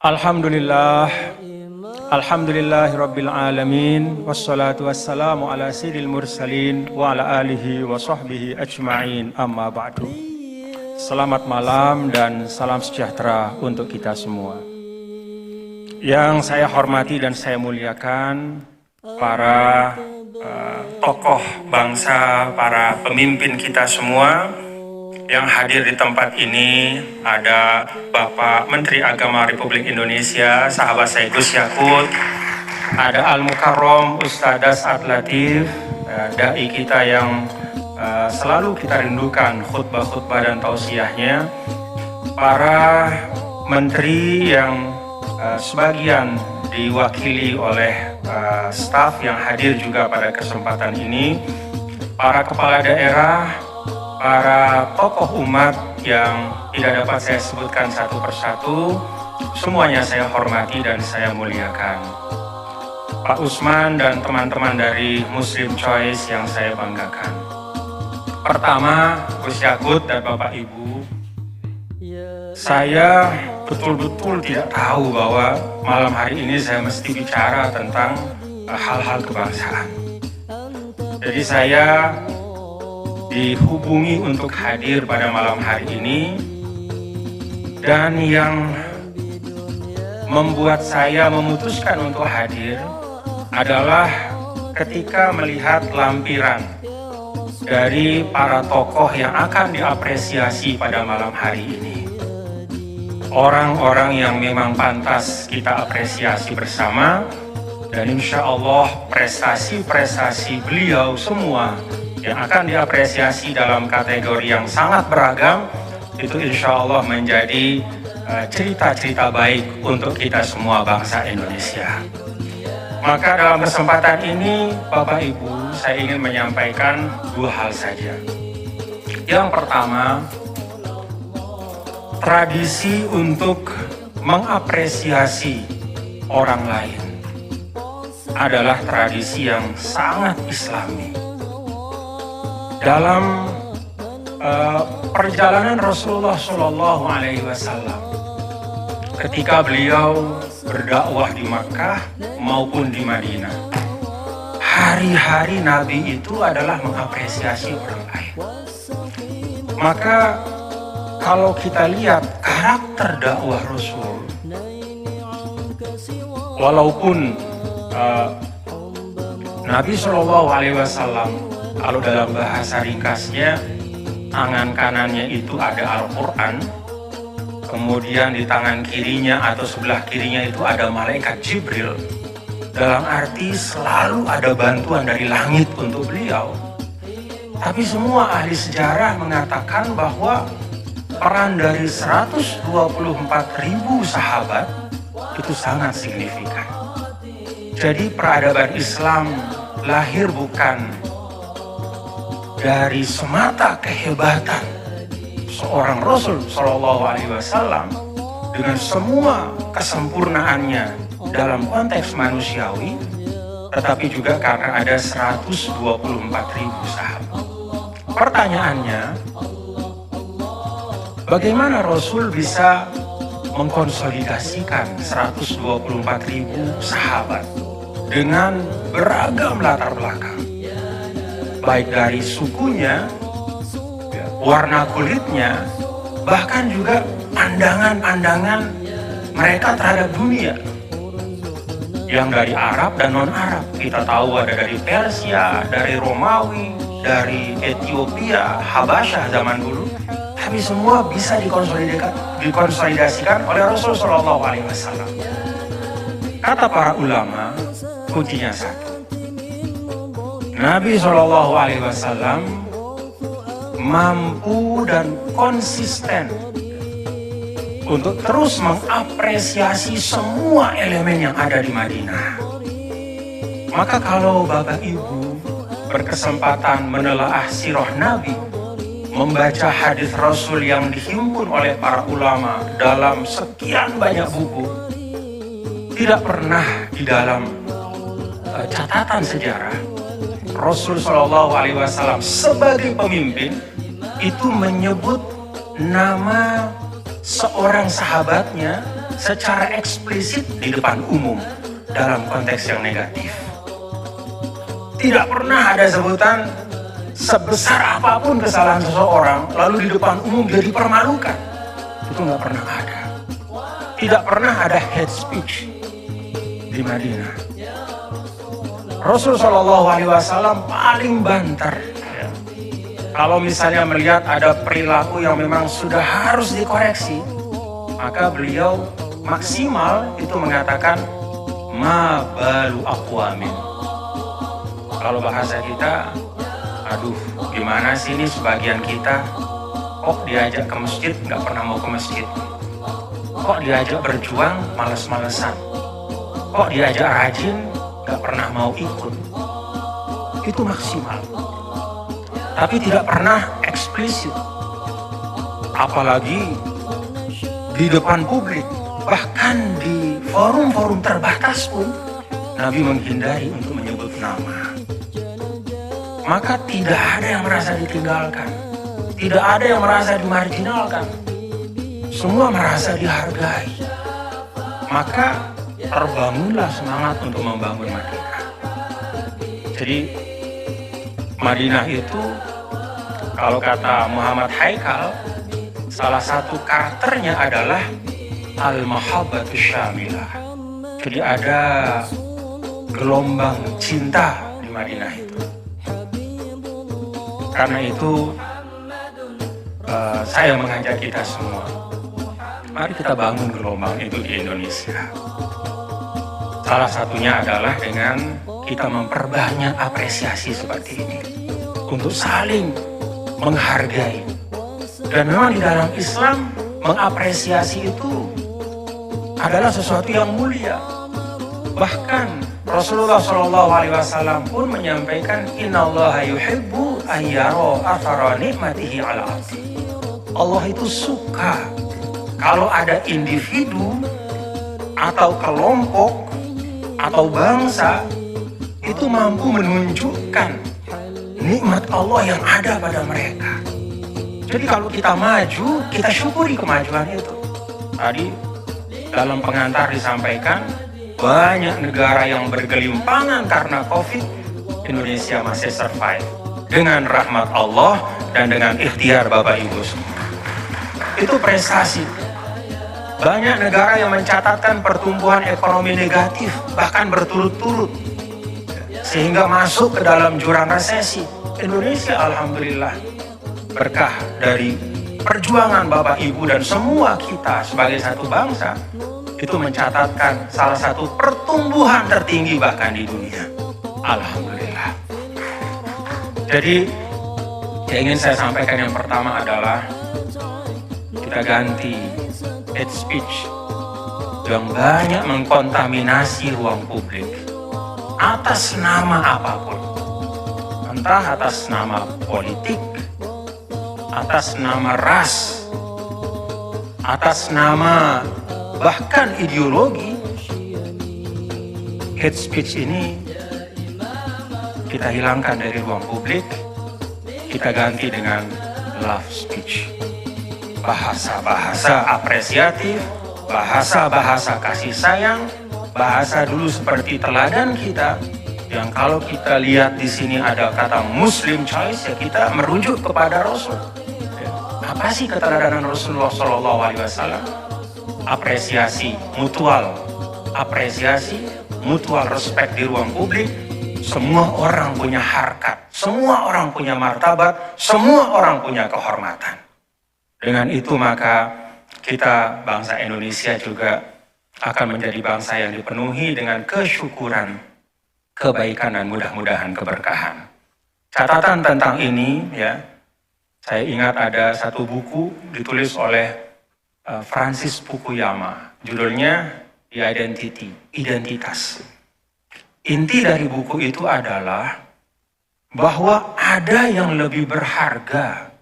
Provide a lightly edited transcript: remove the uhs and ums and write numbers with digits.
Alhamdulillah, alhamdulillahirabbil alamin, wassalatu wassalamu ala sayyidil mursalin wa ala alihi wa sahbihi ajma'in, amma ba'du. Selamat malam dan salam sejahtera untuk kita semua. Yang saya hormati dan saya muliakan para tokoh bangsa, para pemimpin kita semua. Yang hadir di tempat ini ada Bapak Menteri Agama Republik Indonesia, sahabat saya Gus Yakut, ada Al-Mukarram Ustadz As'ad Latif, dai kita yang selalu kita rindukan khutbah-khutbah dan tausiahnya, para menteri yang sebagian diwakili oleh staf yang hadir juga pada kesempatan ini, para kepala daerah, para tokoh umat yang tidak dapat saya sebutkan satu persatu, semuanya saya hormati dan saya muliakan. Pak Usman dan teman-teman dari Muslim Choice yang saya banggakan. Pertama, Gus Yakut dan Bapak Ibu, saya betul-betul tidak tahu bahwa malam hari ini saya mesti bicara tentang hal-hal kebangsaan. Jadi saya dihubungi untuk hadir pada malam hari ini, dan yang membuat saya memutuskan untuk hadir adalah ketika melihat lampiran dari para tokoh yang akan diapresiasi pada malam hari ini. Orang-orang yang memang pantas kita apresiasi bersama, dan insya Allah prestasi-prestasi beliau semua yang akan diapresiasi dalam kategori yang sangat beragam, itu insya Allah menjadi cerita-cerita baik untuk kita semua bangsa Indonesia. Maka dalam kesempatan ini, Bapak Ibu, saya ingin menyampaikan dua hal saja. Yang pertama, tradisi untuk mengapresiasi orang lain adalah tradisi yang sangat Islami. Dalam perjalanan Rasulullah SAW, ketika beliau berdakwah di Makkah maupun di Madinah, hari-hari Nabi itu adalah mengapresiasi orang lain. Maka kalau kita lihat karakter dakwah Rasul, walaupun Nabi SAW, kalau dalam bahasa ringkasnya, tangan kanannya itu ada Al-Quran, kemudian di tangan kirinya atau sebelah kirinya itu ada malaikat Jibril. Dalam arti selalu ada bantuan dari langit untuk beliau. Tapi semua ahli sejarah mengatakan bahwa peran dari 124.000 sahabat itu sangat signifikan. Jadi peradaban Islam lahir bukan dari semata kehebatan seorang Rasul SAW dengan semua kesempurnaannya dalam konteks manusiawi, tetapi juga karena ada 124.000 sahabat. Pertanyaannya, bagaimana Rasul bisa mengkonsolidasikan 124.000 sahabat dengan beragam latar belakang, baik dari sukunya, warna kulitnya, bahkan juga pandangan-pandangan mereka terhadap dunia, yang dari Arab dan non-Arab. Kita tahu ada dari Persia, dari Romawi, dari Ethiopia, Habasyah zaman dulu, tapi semua bisa dikonsolidasikan oleh Rasulullah SAW. Kata para ulama, kuncinya satu. Nabi SAW mampu dan konsisten untuk terus mengapresiasi semua elemen yang ada di Madinah. Maka kalau Bapak Ibu berkesempatan menelaah sirah Nabi, membaca hadis Rasul yang dihimpun oleh para ulama dalam sekian banyak buku, tidak pernah di dalam catatan sejarah Rasul SAW sebagai pemimpin itu menyebut nama seorang sahabatnya secara eksplisit di depan umum dalam konteks yang negatif. Tidak pernah ada sebutan sebesar apapun kesalahan seseorang lalu di depan umum dia dipermalukan. Itu nggak pernah ada. Tidak pernah ada hate speech di Madinah. Rasul SAW paling banter. Ya. Kalau misalnya melihat ada perilaku yang memang sudah harus dikoreksi, maka beliau maksimal itu mengatakan ma balu aqwamin. Kalau bahasa kita, aduh gimana sih ini sebagian kita kok diajak ke masjid nggak pernah mau ke masjid, kok diajak berjuang males-malesan, kok diajak rajin nggak pernah mau ikut. Itu maksimal, tapi tidak pernah eksplisit, apalagi di depan publik. Bahkan di forum-forum terbatas pun Nabi menghindari untuk menyebut nama. Maka tidak ada yang merasa ditinggalkan, tidak ada yang merasa dimarginalkan, semua merasa dihargai. Maka terbangunlah semangat untuk membangun Madinah. Jadi Madinah itu kalau kata Muhammad Haikal, salah satu karakternya adalah al-mahabbatus syamilah. Jadi ada gelombang cinta di Madinah itu. Karena itu saya mengajak kita semua, mari kita bangun gelombang itu di Indonesia. Salah satunya adalah dengan kita memperbanyak apresiasi seperti ini untuk saling menghargai. Dan memang di dalam Islam mengapresiasi itu adalah sesuatu yang mulia. Bahkan Rasulullah SAW pun menyampaikan innallaha yuhibbu ayyara athara nikmatihi ala abdi. Allah itu suka kalau ada individu atau kelompok atau bangsa itu mampu menunjukkan nikmat Allah yang ada pada mereka. Jadi kalau kita maju, kita syukuri kemajuan itu. Tadi dalam pengantar disampaikan banyak negara yang bergelimpangan karena COVID, Indonesia masih survive dengan rahmat Allah dan dengan ikhtiar Bapak Ibu semua. Itu prestasi. Banyak negara yang mencatatkan pertumbuhan ekonomi negatif bahkan berturut-turut sehingga masuk ke dalam jurang resesi. Indonesia alhamdulillah berkah dari perjuangan Bapak Ibu dan semua kita sebagai satu bangsa itu mencatatkan salah satu pertumbuhan tertinggi bahkan di dunia. Alhamdulillah. Jadi yang ingin saya sampaikan yang pertama adalah kita ganti hate speech yang banyak mengkontaminasi ruang publik atas nama apapun. Entah atas nama politik, atas nama ras, atas nama bahkan ideologi. Hate speech ini kita hilangkan dari ruang publik, kita ganti dengan love speech. Bahasa-bahasa apresiatif, bahasa-bahasa kasih sayang, bahasa dulu seperti teladan kita, yang kalau kita lihat di sini ada kata Muslim choice, ya kita merujuk kepada Rasul. Apa sih keteladanan Rasulullah SAW? Apresiasi mutual, respect di ruang publik. Semua orang punya harkat, semua orang punya martabat, semua orang punya kehormatan. Dengan itu maka kita bangsa Indonesia juga akan menjadi bangsa yang dipenuhi dengan kesyukuran, kebaikan dan mudah-mudahan keberkahan. Catatan tentang ini ya, saya ingat ada satu buku ditulis oleh Francis Fukuyama, judulnya The Identity, Identitas. Inti dari buku itu adalah bahwa ada yang lebih berharga